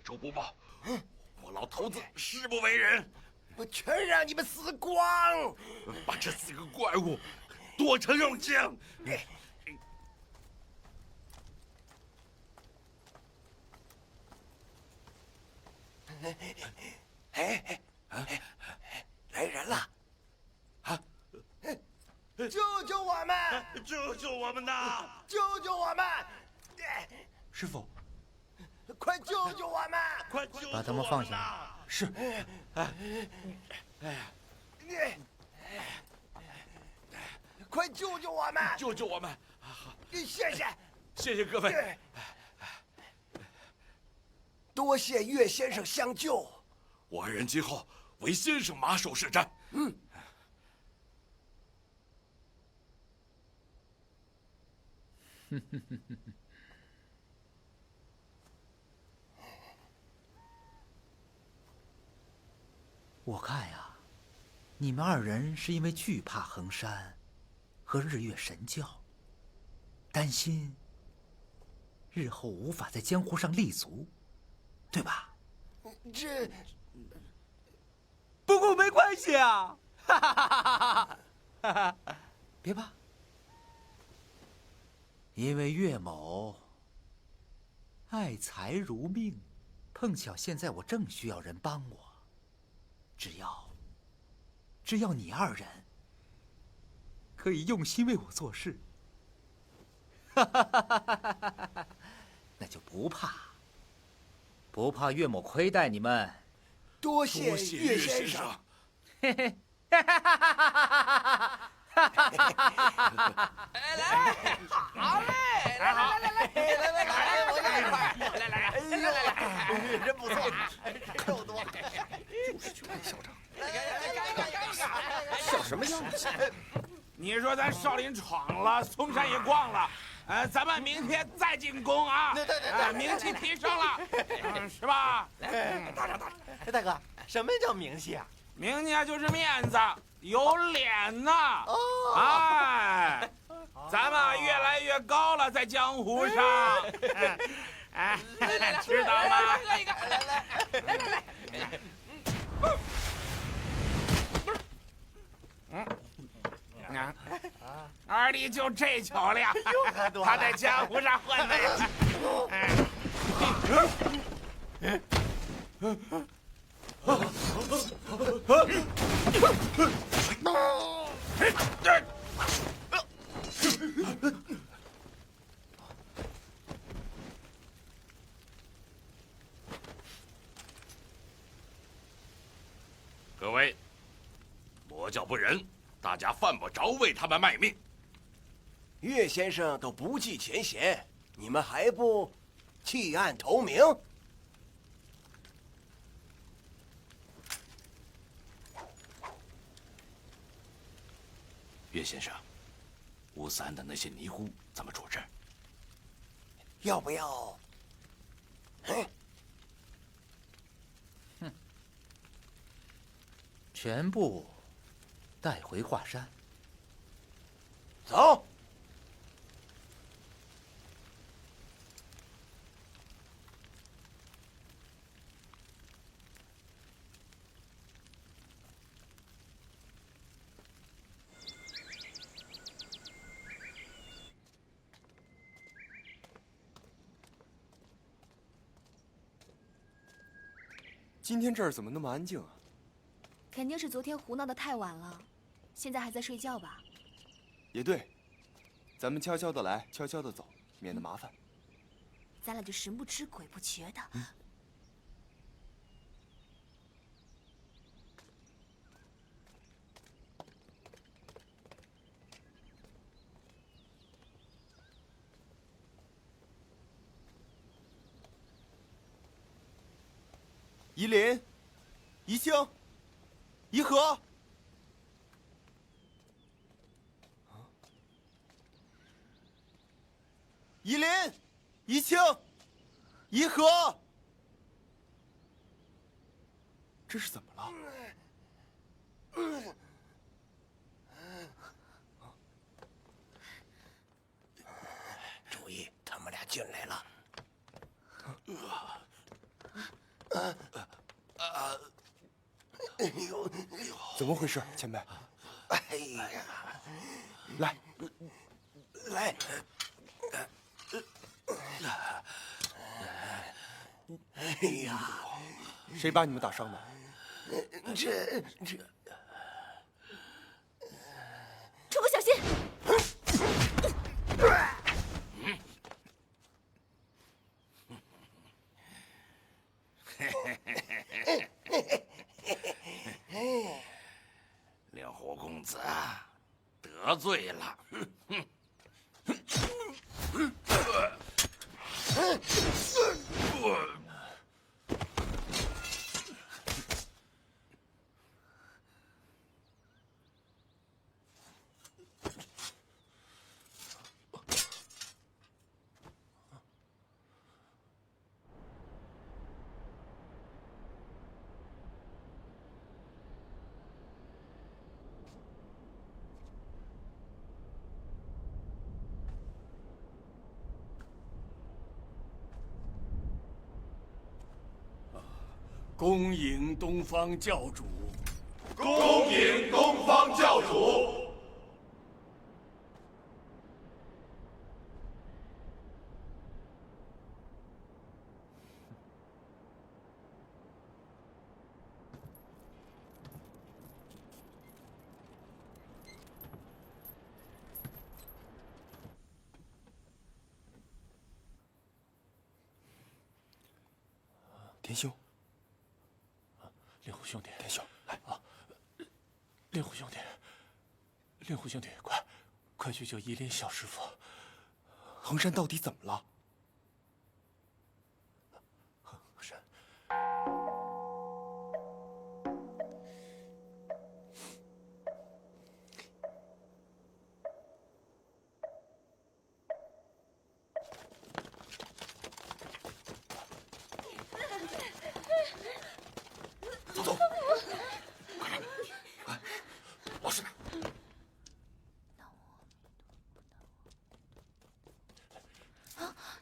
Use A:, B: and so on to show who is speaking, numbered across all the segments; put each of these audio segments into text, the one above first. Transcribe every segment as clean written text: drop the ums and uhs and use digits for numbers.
A: 仇不报，我老头子誓不为人。
B: 我全让你们死光！
A: 把这4个怪物剁成肉酱。
B: 来人了！啊！救救我们！
A: 救救我们呐！
B: 救救我们！
C: 师傅，
B: 快救救我们！
A: 快救救我们！
C: 把他们放下。是。
B: 快救救我们！
A: 救救我们！
B: 谢谢，
A: 谢谢各位。
B: 多谢岳先生相救。
A: 我二人今后为先生马首是瞻。
C: 我看呀，你们二人是因为惧怕衡山和日月神教，担心日后无法在江湖上立足，对吧？
B: 这
C: 不过没关系啊，别怕，因为岳某爱财如命，碰巧现在我正需要人帮我，只要你二人可以用心为我做事，那就不怕岳某亏待你们。
B: 多谢岳先生。
D: 好嘞！来，我要一块！来，真不错，肉多。
B: 就是就爱嚣张，笑什么样子？
D: 你说咱少林闯了，嵩山也逛了，咱们明天再进宫啊！对，名气提升了，是吧？
E: 大哥，什么叫名气啊？
D: 名气就是面子，有脸呐！哎，咱们越来越高了，在江湖上，哎，知道吗？喝一个，来，二弟就这酒量，他在江湖上混的呀。
A: 各位，魔教不仁，大家犯不着为他们卖命。
B: 岳先生都不计前嫌，你们还不弃暗投明？
A: 岳先生，吴三的那些尼姑怎么处置？
B: 要不要？
C: 全部带回华山。
B: 走。
F: 今天这儿怎么那么安静啊？
G: 肯定是昨天胡闹得太晚了，现在还在睡觉吧？
F: 也对，咱们悄悄的来，悄悄的走，免得麻烦。
G: 咱俩就神不知鬼不觉的。
F: 夷林、宜兴、宜和。夷林、宜兴、宜和，这是怎么了？
B: 注意，他们俩进来了。
F: 怎么回事，前辈？
B: 哎呀，
F: 来，
B: 来，哎呀，
F: 谁把你们打伤的？
B: 这，
G: 楚哥小心！
A: 令狐公子得罪了。
H: 恭迎东方教主！
I: 恭迎东方教主！
F: 田兄，
H: 令狐兄弟，
F: 田兄，来啊！
H: 令狐兄弟，令狐兄弟，快去救依林小师傅！
F: 衡山到底怎么了？
H: 衡山，
A: 走，快点，快，老实点。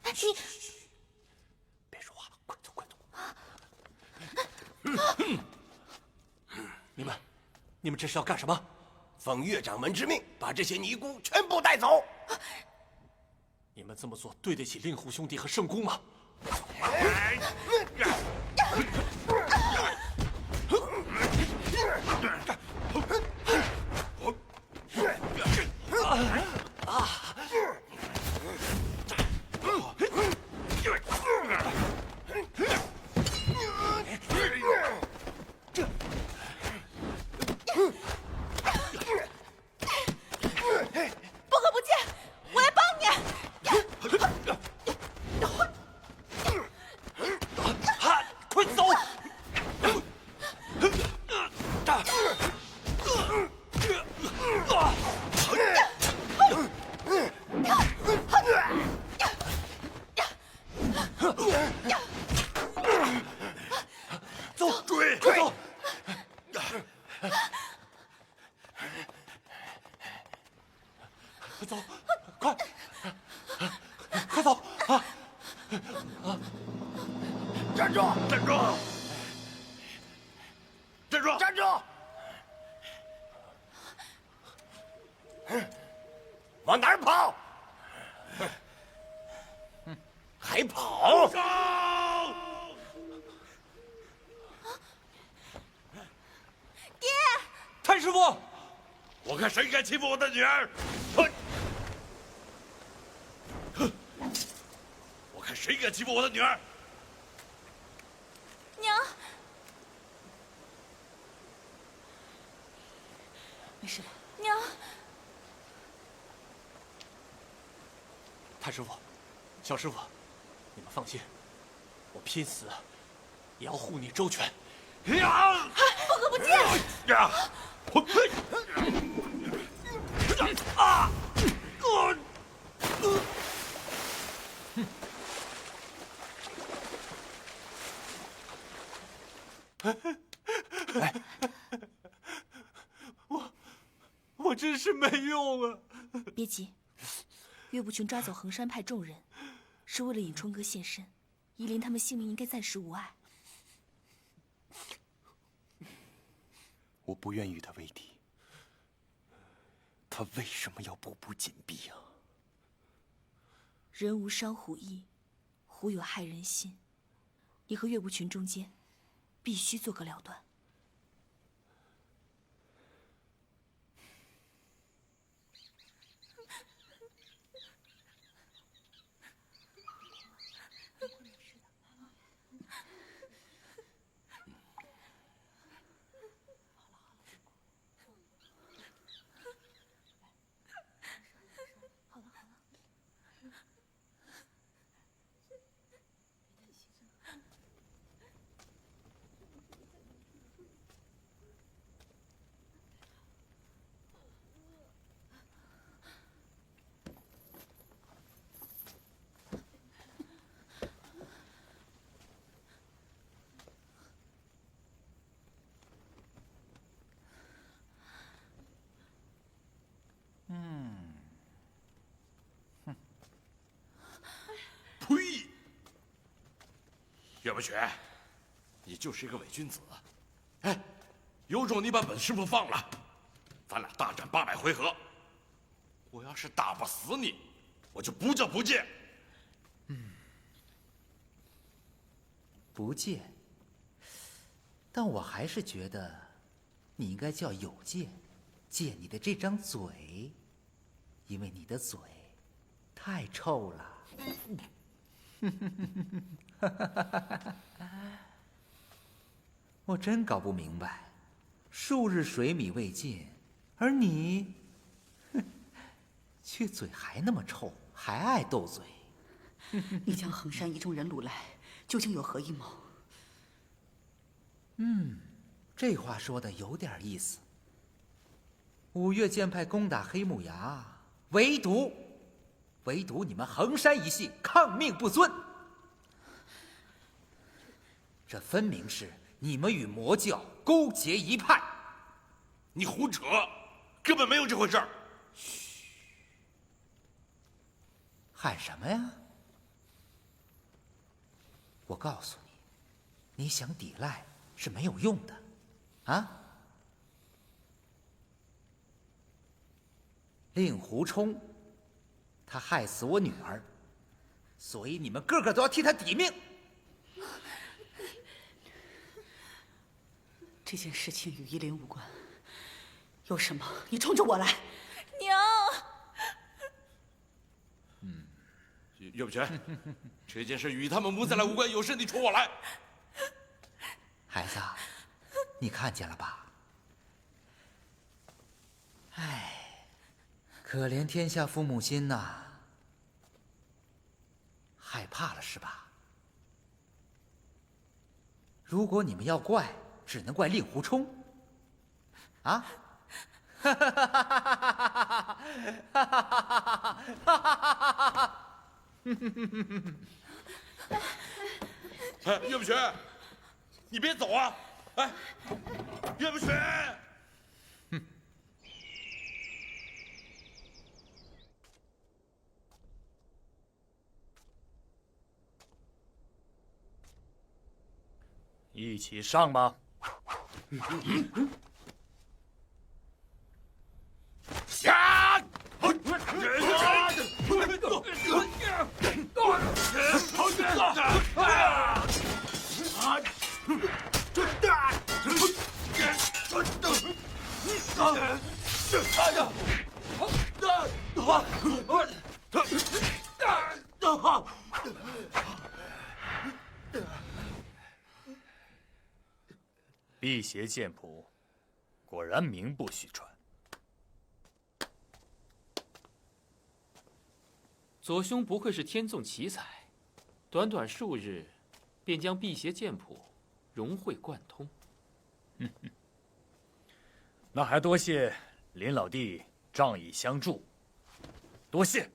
G: 你
H: 别说话了，快走，快走！你们这是要干什么？
B: 奉岳掌门之命，把这些尼姑全部带走。
H: 你们这么做对得起令狐兄弟和圣姑吗？
G: 不可不见，我来帮你。
H: 快走！走，追，快走！快走，快，快走啊！
B: 站住！
A: 站住！站住！
B: 站住！往哪儿跑？还跑？
G: 爹，
H: 太师傅，
A: 我看谁敢欺负我的女儿！我看谁敢欺负我的女儿！
G: 娘，没事吧？娘，
H: 太师傅，小师傅，你们放心，我拼死也要护你周全。
A: 呀！
G: 不可不见！
A: 呀！啊！
H: 我真是没用啊！
G: 别急，岳不群抓走衡山派众人，是为了引春哥现身，依林他们性命应该暂时无碍。
F: 我不愿与他为敌。他为什么要步步紧逼啊？
G: 人无伤虎意，虎有害人心。你和岳不群中间，必须做个了断。
A: 呸！岳不群，你就是一个伪君子。哎，有种你把本师傅放了，咱俩大战800回合。我要是打不死你，我就不叫不戒。
C: 不戒，但我还是觉得你应该叫有戒，戒你的这张嘴，因为你的嘴太臭了。我真搞不明白，数日水米未进，而你，却嘴还那么臭，还爱斗嘴。
J: 你将衡山一众人掳来，究竟有何阴谋？
C: 这话说的有点意思。五岳剑派攻打黑木崖，唯独你们衡山一系抗命不遵，这分明是你们与魔教勾结一派。
A: 你胡扯，根本没有这回事儿。
C: 喊什么呀？我告诉你，你想抵赖是没有用的，啊？令狐冲，他害死我女儿，所以你们个个都要替他抵命。
J: 这件事情与依林无关，有什么你冲着我来。
G: 娘，
A: 岳不群，这件事与他们母子俩无关，有事你冲我来。
C: 孩子，你看见了吧？唉，可怜天下父母心呐，害怕了是吧？如果你们要怪，只能怪令狐冲。啊？哈哈哈哈哈哈！
A: 哎，岳不群，你别走啊！哎，岳不群。
H: 一起上吧。
A: 下！
H: 辟邪剑谱，果然名不虚传。
K: 左兄不愧是天纵奇才，短短数日，便将辟邪剑谱融会贯通。
H: 那还多谢林老弟仗义相助，多谢。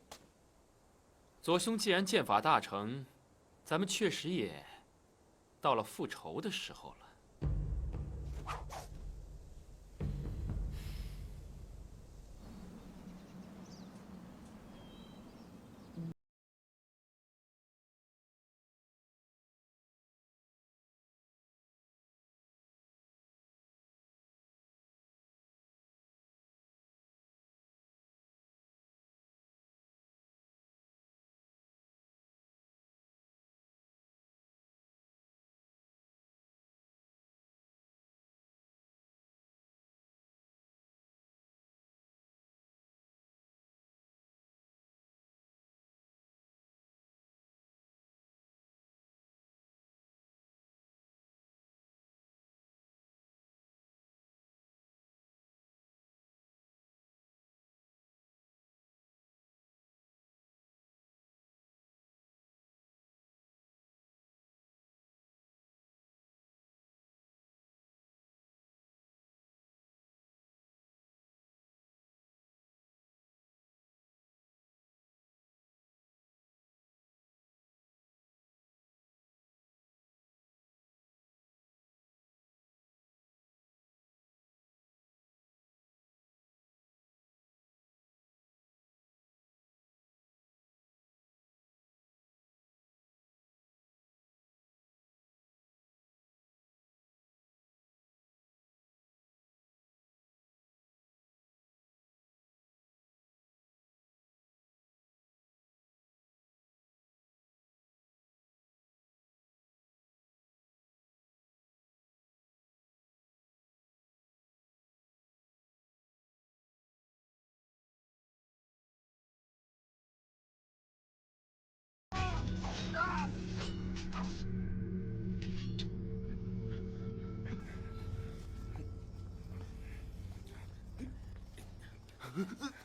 K: 左兄既然剑法大成，咱们确实也到了复仇的时候了。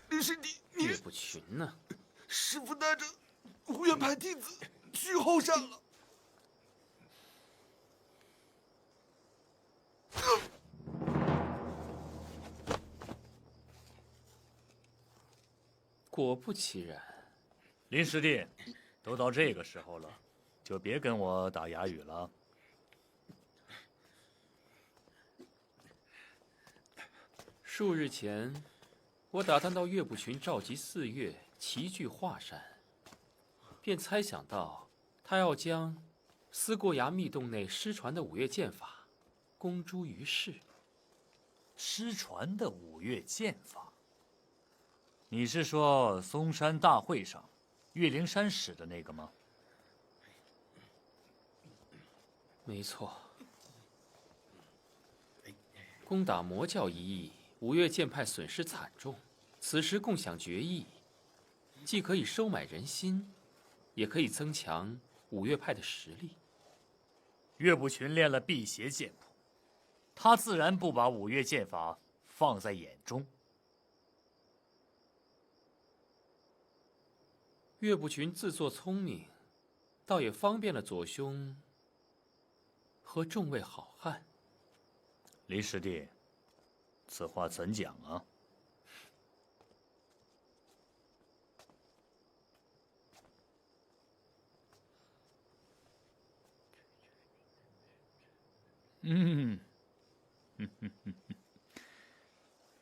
A: 李师弟，你
K: 岳不群呢？
A: 师傅带着五岳派弟子去后山了。
K: 果不其然，
H: 林师弟，都到这个时候了，就别跟我打哑语了。
K: 数日前，我打探到岳不群召集4岳齐聚华山，便猜想到他要将思过崖密洞内失传的五岳剑法公诸于世。
H: 失传的五岳剑法？你是说嵩山大会上岳灵珊使的那个吗？
K: 没错，攻打魔教一役，五岳剑派损失惨重。此时共享决议，既可以收买人心，也可以增强五岳派的实力。
H: 岳不群练了辟邪剑谱，他自然不把五岳剑法放在眼中。
K: 岳不群自作聪明，倒也方便了左兄和众位好汉。
H: 林师弟，此话怎讲啊？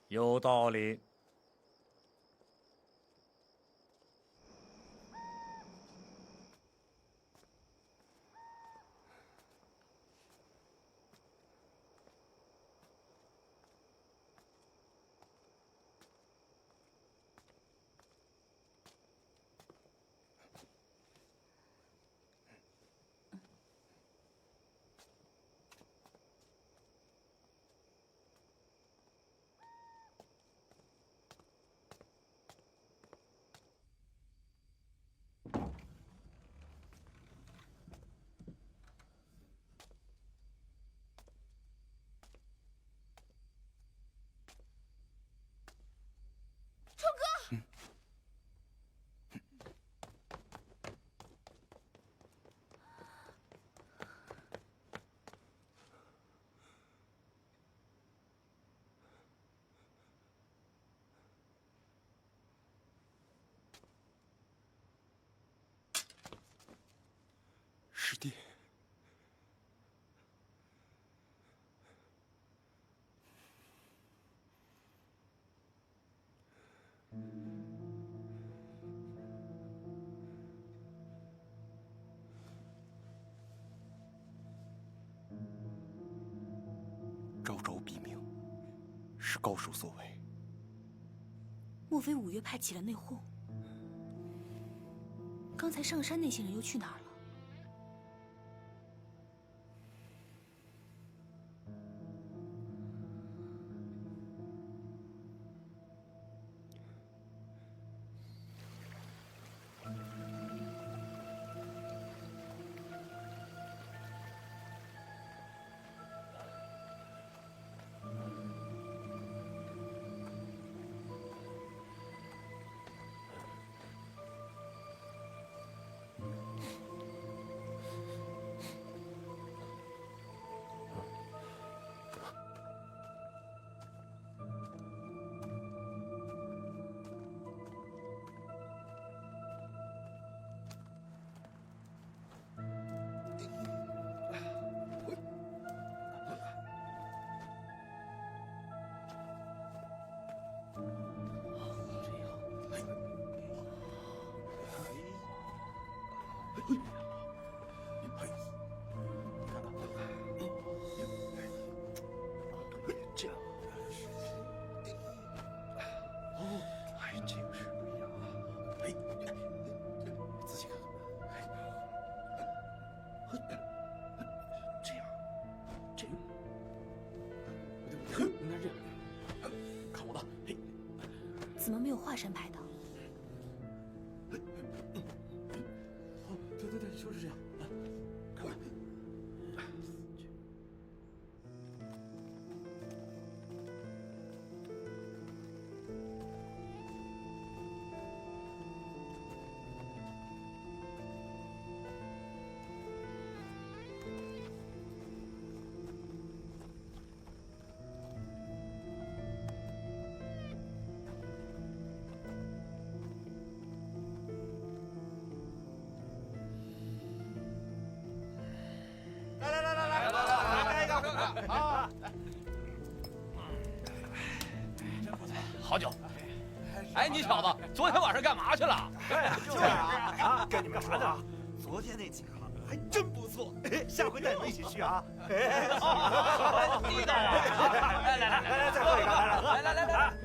H: 有道理。
F: 师弟，招招毙命，是高手所为。
G: 莫非五岳派起了内讧？刚才上山那些人又去哪儿了？
B: 这样，哎，这个是不一样啊！哎，仔细看，这样，这个，
K: 应该这样，看我的，嘿，
G: 怎么没有华山派的？
A: 对对对，就是这样。看看。
E: 啊！
H: 好酒。哎，你小子，昨天晚上干嘛去了？
E: 就是啊，跟你们说呢，昨天那几个还真不错，下回带你们一起去啊！
H: 你干啥？
E: 来，再喝一个，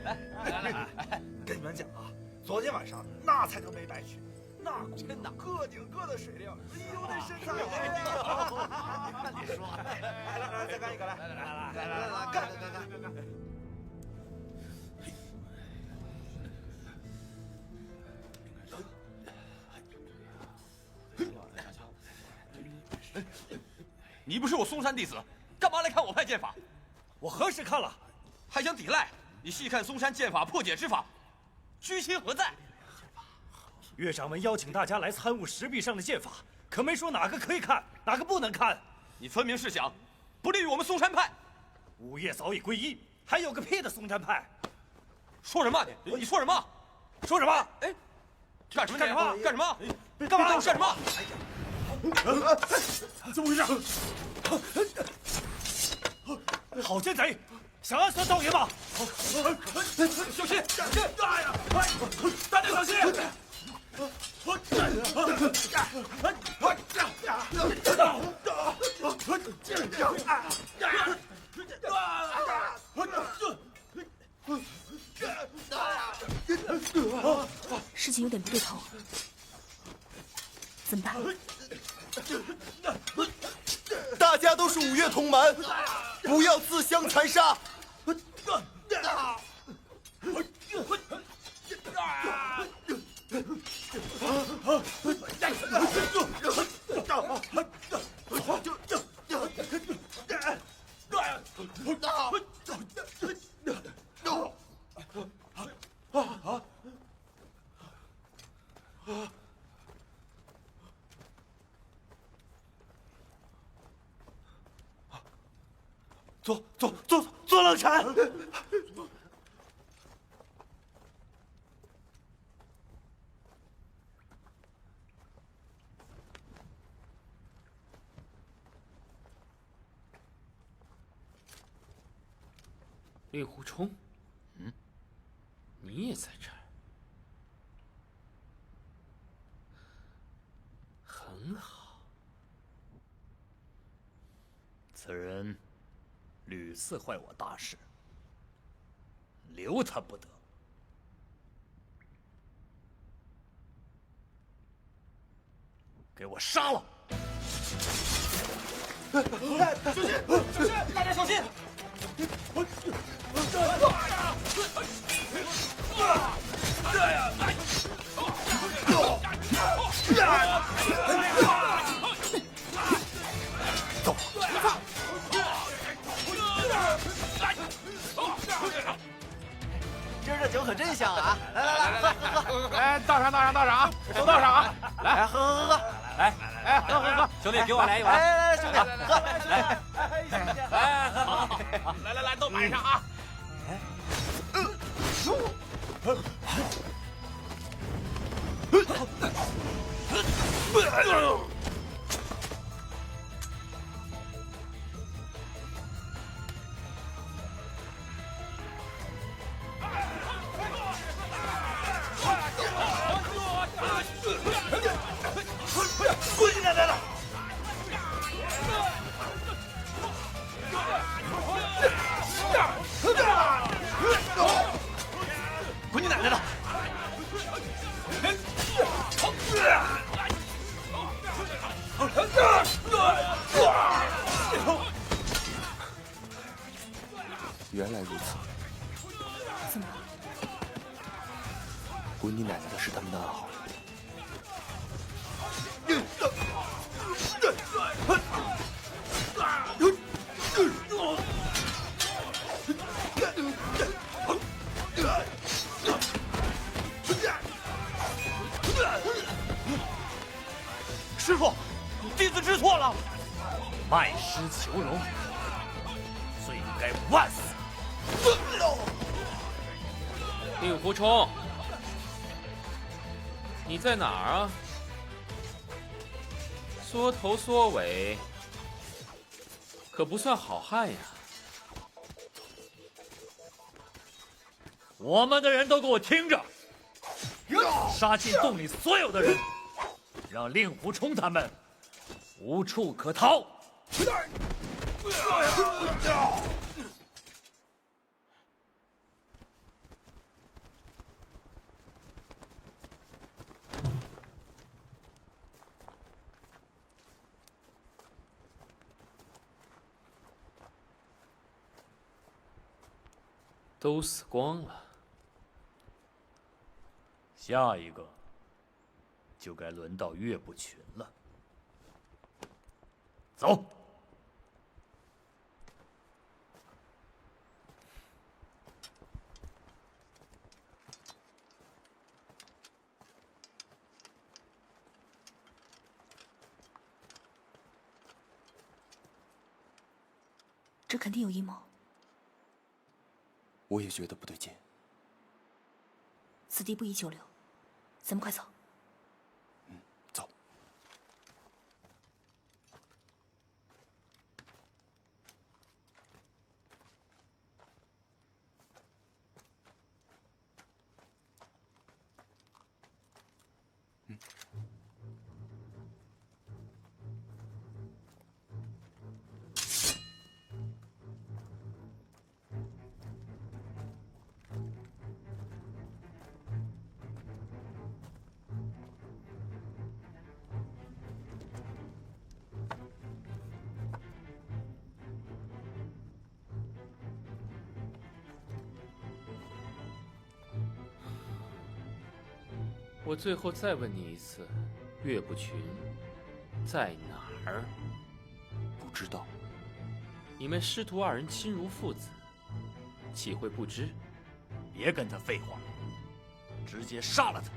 E: 来，跟你们讲啊，昨天晚上那才叫没白去。那真的个顶个的水灵，哎呦那身材，看你说，来，再干一个，来，干！
H: 你不是我嵩山弟子，干嘛来看我派剑法？
E: 我何时看了？
H: 还想抵赖？你细看嵩山剑法破解之法，居心何在？
E: 岳掌门邀请大家来参悟石壁上的剑法，可没说哪个可以看，哪个不能看。
H: 你分明是想不利于我们嵩山派。
E: 五岳早已皈依，还有个屁的嵩山派！
H: 说什么你？你说什么？
E: 说什么？
H: 哎，干什么？干什么？干什么？
E: 干嘛？
H: 干什么？
E: 怎么回事？好奸贼，想暗算道爷吗？
H: 小心！
E: 大呀！大家小心！
G: 事情有点不对头，怎么办？
B: 大家都是五岳同门，不要自相残杀。
E: 坐冷禅。
K: 令狐冲，你也在这儿，很好。
H: 此人屡次坏我大事，留他不得。给我杀了！
E: 小心！小心！大家小心！走！
C: 今儿这酒可真香啊！来，喝！
D: 哎，倒上啊，都倒上啊！来，
C: 喝！
H: 来，喝！兄弟，给我来一碗！
C: 来，兄弟，喝！
H: 来，好，
D: 来，都摆上啊！
E: 滚你奶奶的！滚你奶奶的！师傅，弟子知错了。
H: 卖师求荣，罪该万死。
K: 令狐冲，你在哪儿啊？缩头缩尾，可不算好汉呀。
H: 我们的人都给我听着！杀进洞里所有的人，让令狐冲他们无处可逃。
K: 都死光了。
H: 下一个就该轮到岳不群了。走。
G: 这肯定有阴谋。
F: 我也觉得不对劲。
G: 此地不宜久留，咱们快走。
F: 走。
K: 我最后再问你一次，岳不群在哪儿？
F: 不知道。
K: 你们师徒二人亲如父子，岂会不知？
H: 别跟他废话，直接杀了他。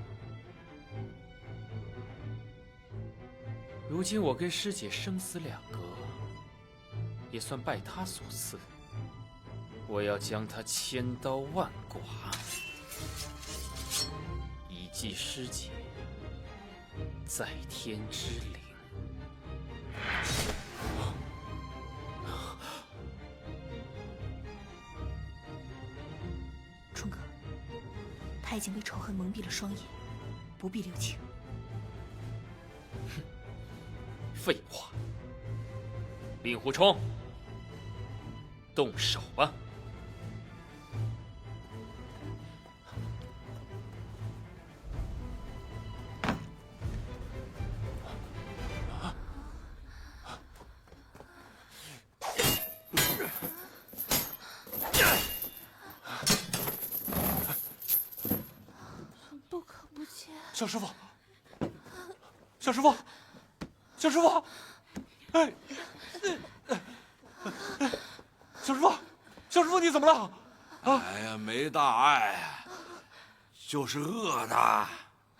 K: 如今我跟师姐生死两隔，也算拜他所赐。我要将他千刀万剐，以祭师姐在天之灵。
G: 冲哥，他已经被仇恨蒙蔽了双眼，不必留情。
K: 废话，令狐冲，动手吧！
G: 不可不见。
E: 小师傅，小师傅，小师傅，哎，小师傅，小师傅，你怎么了？啊！
A: 哎呀，没大碍，就是饿的。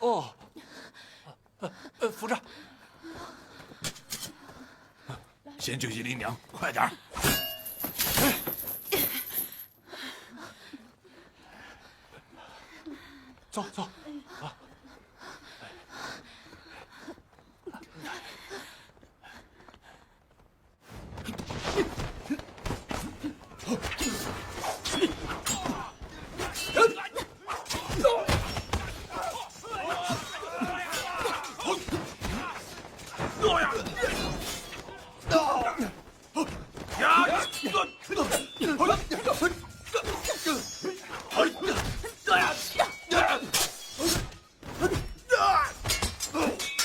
E: 哦，扶着。
A: 先救济林娘，快点儿！
E: 走走，啊！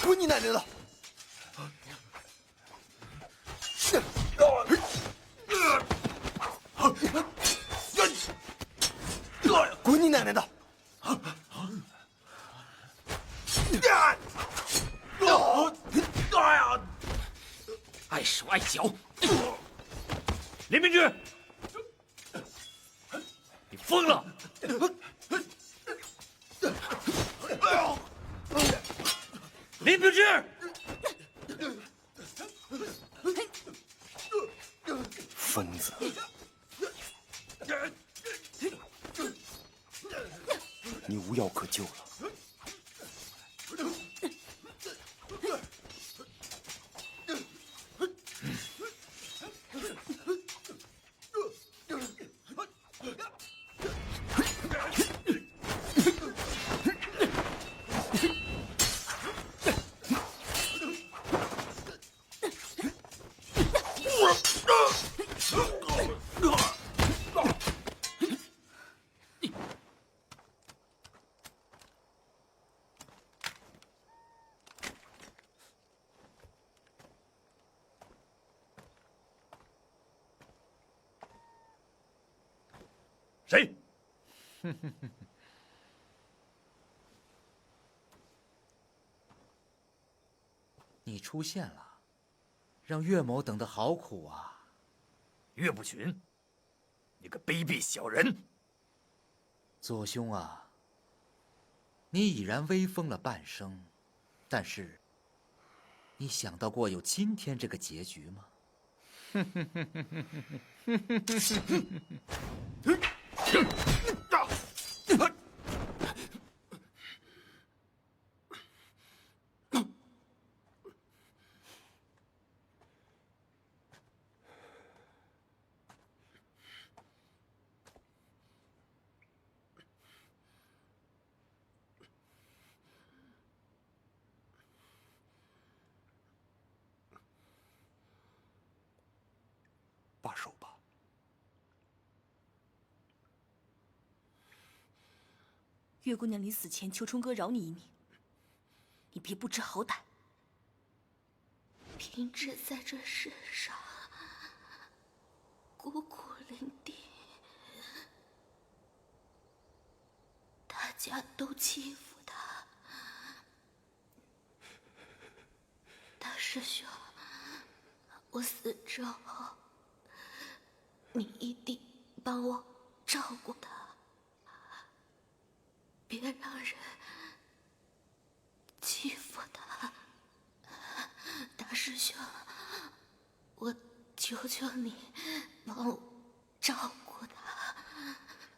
B: 滚你奶奶的！滚你奶奶的！
K: 碍手碍脚！
H: 林明之，你疯了！林明之，
F: 疯子！你无药可救了。
A: 谁？
C: 你出现了，让岳某等得好苦啊！
H: 岳不群，你个卑鄙小人！
C: 左兄啊，你已然威风了半生，但是，你想到过有今天这个结局吗？
F: 罢手吧。
G: 月姑娘临死前求冲哥饶你一命，你别不知好歹。
L: 平日在这世上孤苦伶仃，大家都欺负他。大师兄，我死之后，你一定帮我照顾他，别让人欺负他。大师兄，我求求你帮我照顾他。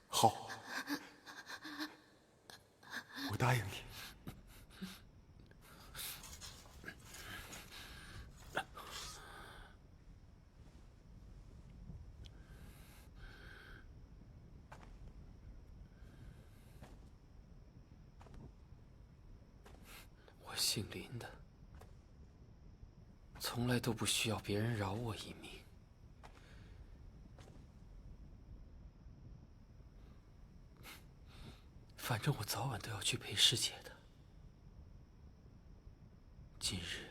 F: 好，我答应你。
K: 我姓林的，从来都不需要别人饶我一命。反正我早晚都要去陪师姐的。今日，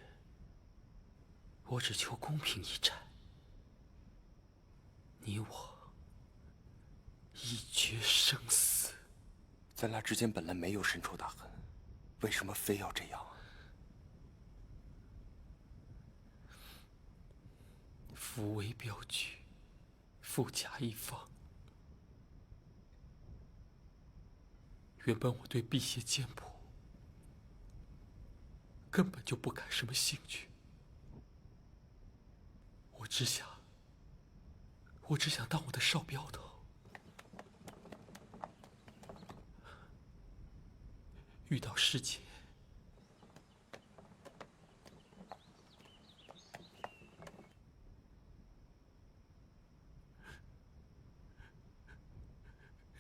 K: 我只求公平一战，你我一决生死。
F: 咱俩之间本来没有深仇大恨，为什么非要这样？
K: 夫为镖局，富甲一方。原本我对辟邪剑谱根本就不感什么兴趣，我只想当我的少镖头。遇到师姐，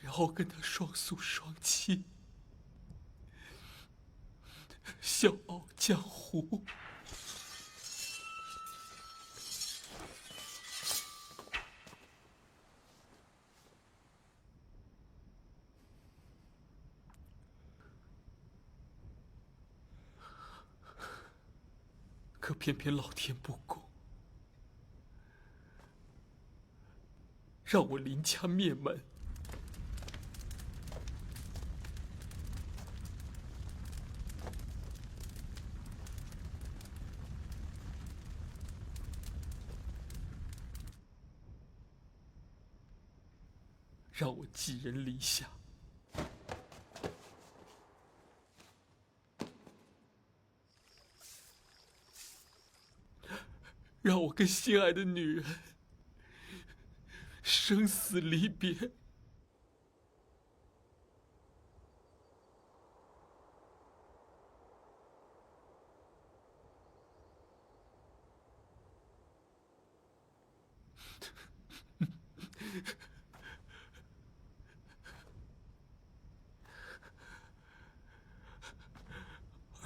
K: 然后跟她双宿双栖，笑傲江湖。可偏偏老天不公，让我林家灭门。让我寄人篱下。让我跟心爱的女人生死离别。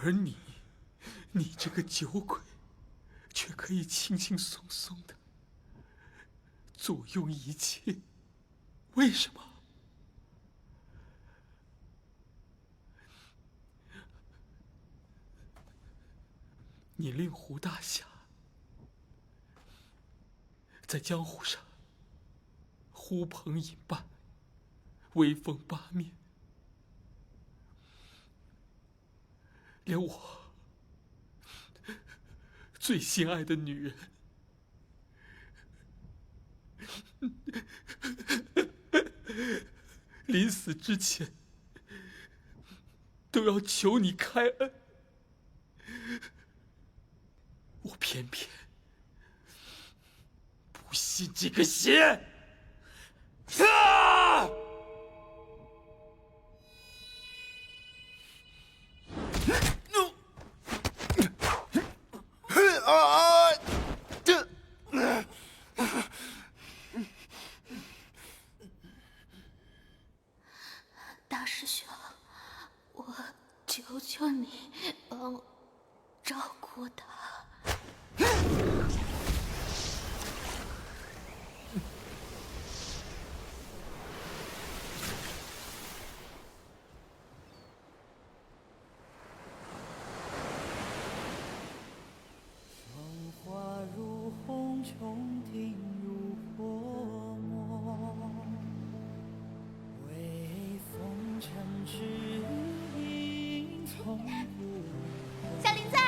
K: 而你这个酒鬼，却可以轻轻松松的左右一切，为什么？你令狐大侠在江湖上呼朋引伴，威风八面，连我最心爱的女人临死之前都要求你开恩，我偏偏不信这个邪。啊！
L: 大师兄，我求求你帮我照顾他。
M: 小林在。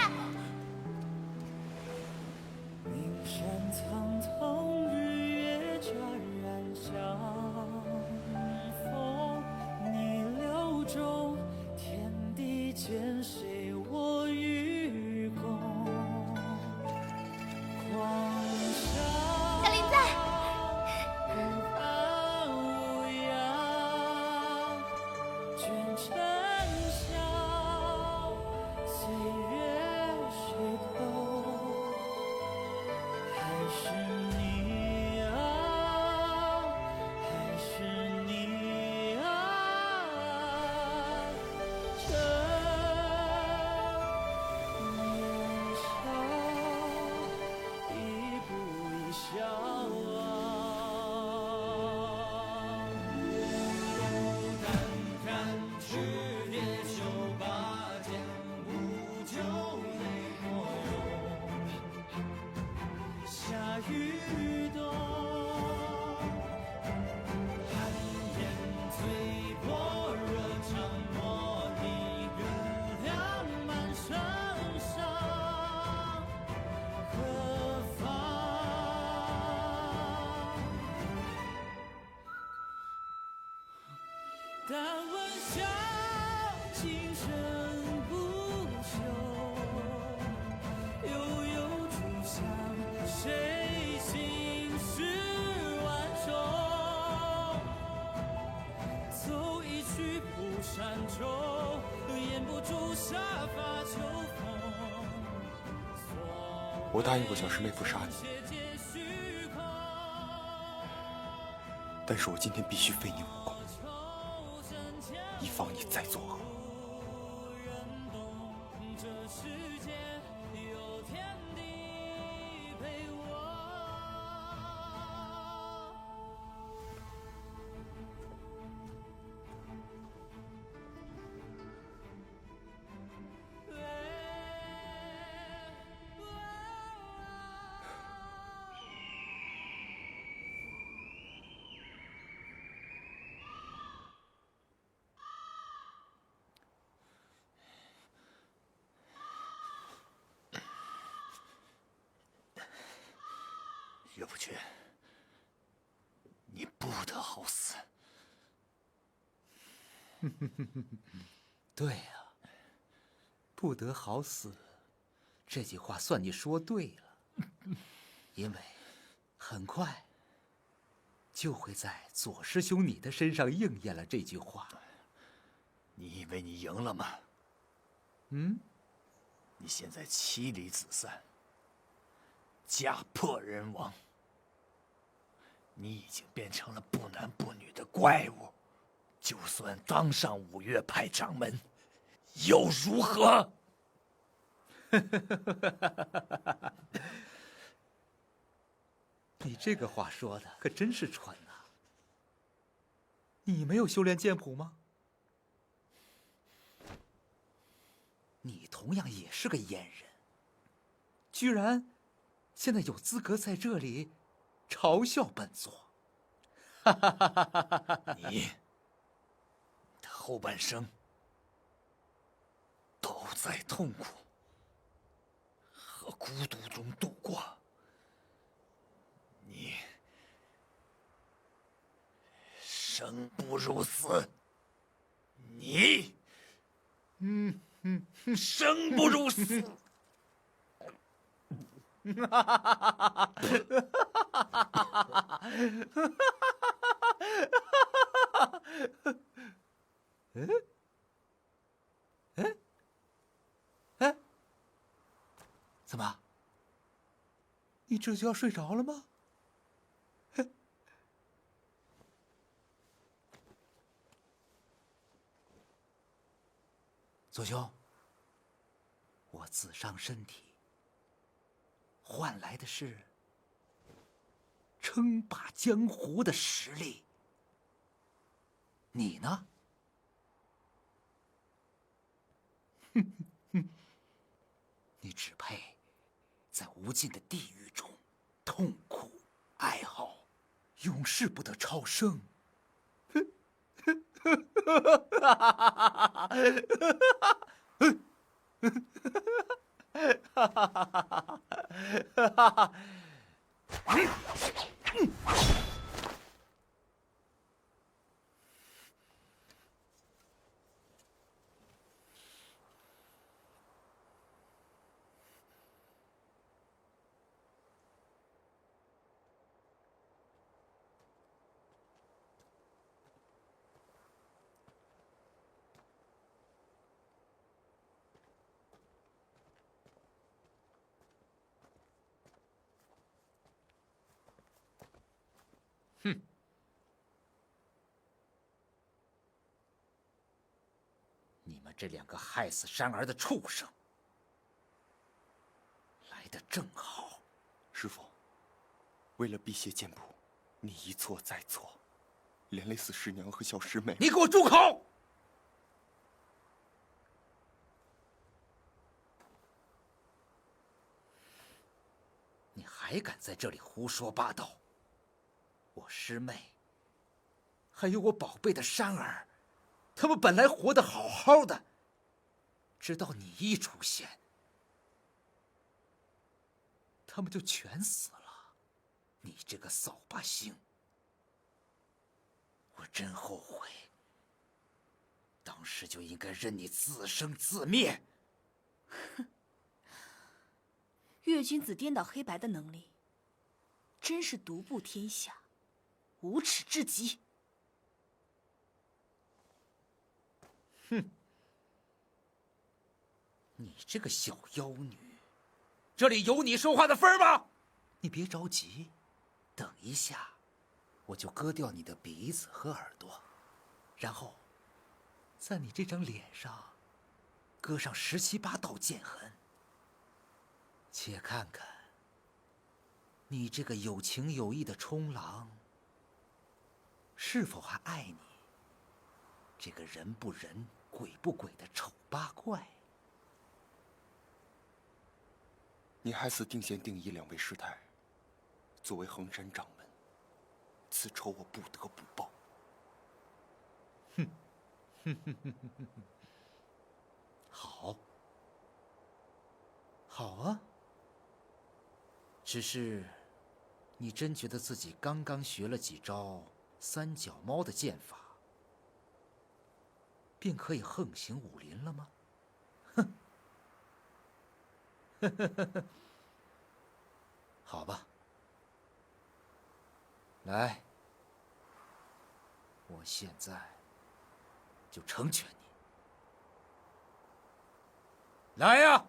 N: 但闻笑今生不朽，悠悠竹香，谁心事万重？奏一曲蒲扇中，掩不住沙发秋风。
F: 我答应过小师妹不杀你，但是我今天必须废你武功，以防你再作恶。
C: 岳不群，你不得好死。对呀，不得好死，这句话算你说对了。因为很快就会在左师兄你的身上应验了这句话。
H: 你以为你赢了吗？
C: 嗯？
H: 你现在妻离子散，家破人亡，你已经变成了不男不女的怪物。就算当上五岳派掌门，又如何？
C: 你这个话说的可真是蠢呐！你没有修炼剑谱吗？你同样也是个阉人，居然现在有资格在这里嘲笑本座。
H: 你的后半生都在痛苦和孤独中度过。你生不如死，你生不如死。
C: 哎，怎么？你这就要睡着了吗？左兄，我自伤身体，换来的是称霸江湖的实力。你呢？你只配在无尽的地狱中痛苦哀嚎，永世不得超生。哼！你们这两个害死山儿的畜生，来得正好。
F: 师父，为了辟邪剑谱，你一错再错，连累死师娘和小师妹。
C: 你给我住口！你还敢在这里胡说八道？我师妹，还有我宝贝的山儿，他们本来活得好好的，直到你一出现，他们就全死了。你这个扫把星，我真后悔，当时就应该任你自生自灭。
G: 哼，月君子颠倒黑白的能力，真是独步天下，无耻至极。
C: 哼！你这个小妖女，这里有你说话的份儿吗？你别着急，等一下，我就割掉你的鼻子和耳朵，然后在你这张脸上割上17、8道剑痕。且看看你这个有情有义的冲郎，是否还爱你这个人不人鬼不鬼的丑八怪？
F: 你害死定贤、定仪2位师太，作为衡山掌门，此仇我不得不报。
C: 哼，好，好啊。只是，你真觉得自己刚刚学了几招三脚猫的剑法，便可以横行武林了吗？哼！好吧，来，我现在就成全你。来呀！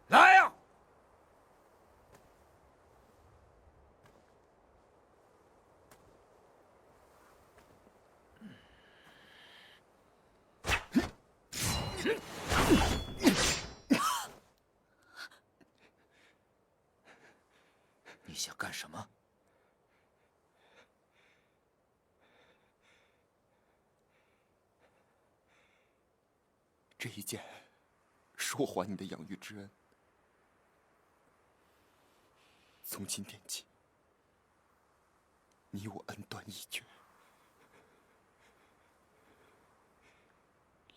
C: 来呀！你想干什么？
F: 这一剑是我还你的养育之恩。从今天起，你我恩断义绝，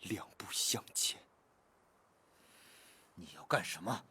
F: 两不相欠。
C: 你要干什么？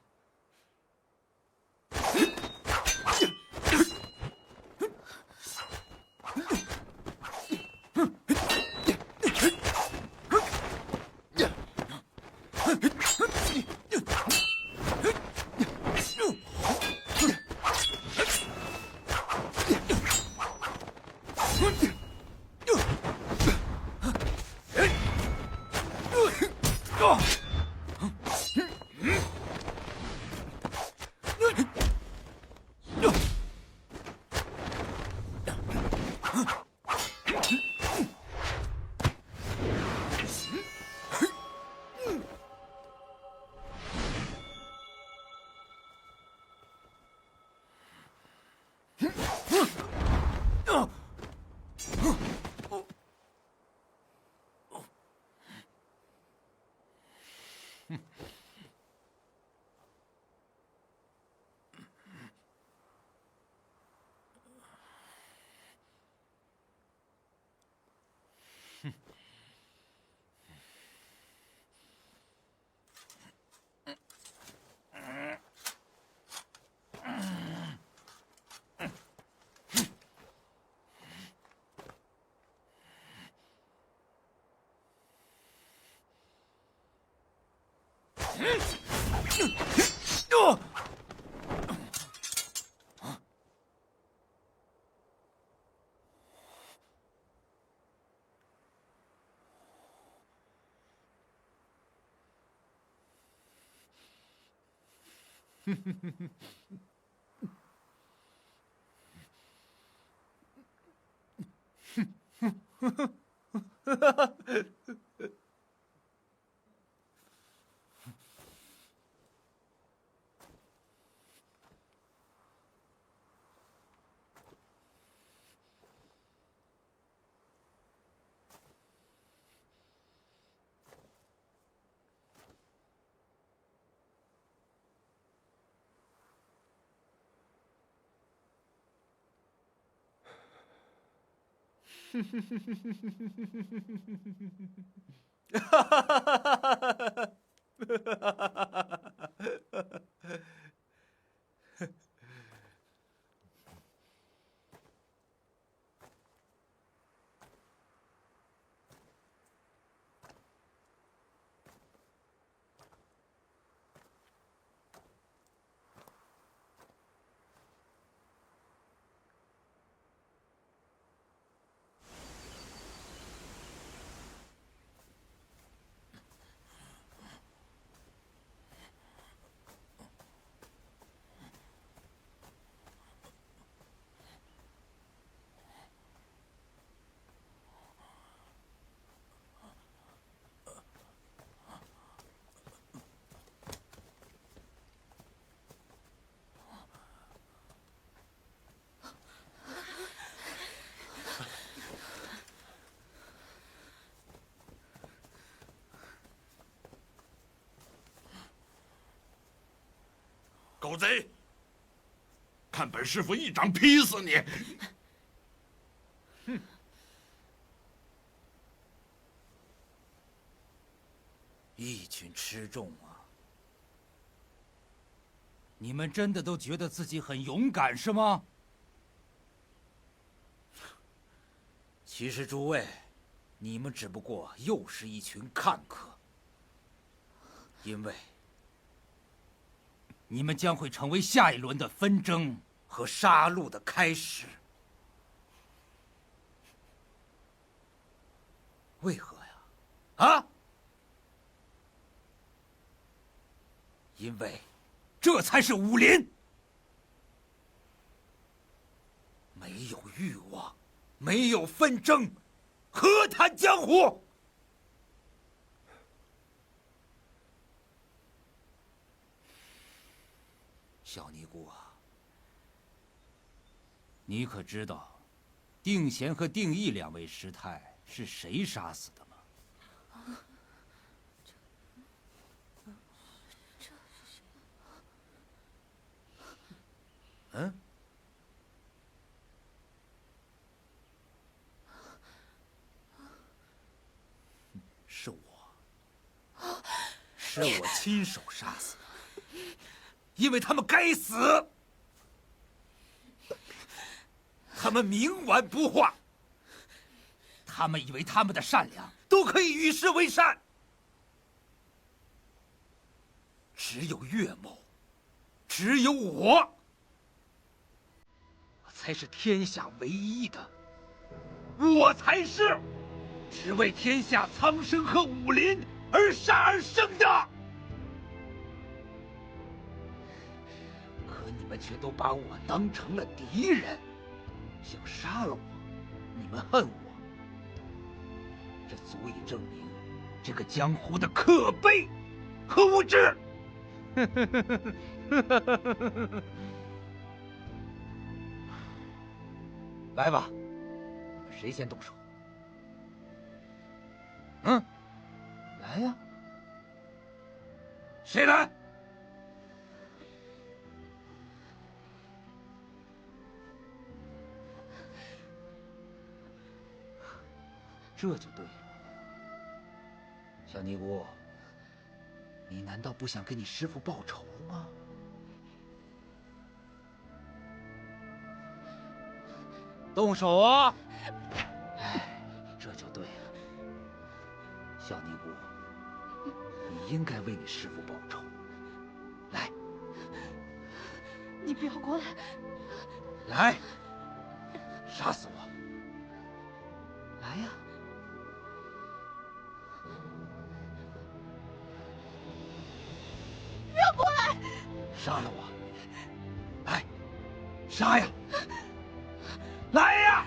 A: 狗贼！看本师傅一掌劈死你！
C: 哼！一群吃众啊！你们真的都觉得自己很勇敢是吗？其实诸位，你们只不过又是一群看客，因为你们将会成为下一轮的纷争和杀戮的开始。为何呀？啊？因为这才是武林。没有欲望，没有纷争，何谈江湖？小尼姑啊，你可知道定贤和定义两位师太是谁杀死的吗？嗯？是我，是我亲手杀死的，因为他们该死。他们冥顽不化，他们以为他们的善良都可以与世为善，只有岳某，只有我才是天下唯一的，我才是只为天下苍生和武林而杀而生的。可你们却都把我当成了敌人，想杀了我，你们恨我，这足以证明这个江湖的可悲和无知。来吧，谁先动手？嗯，来呀！谁来？这就对了。小尼姑，你难道不想给你师父报仇吗？动手啊！哎，这就对了。小尼姑，你应该为你师父报仇。来，
J: 你不要过来！
C: 来，杀死我！来呀！
J: 不要过来！
C: 杀了我！来，杀呀！来呀！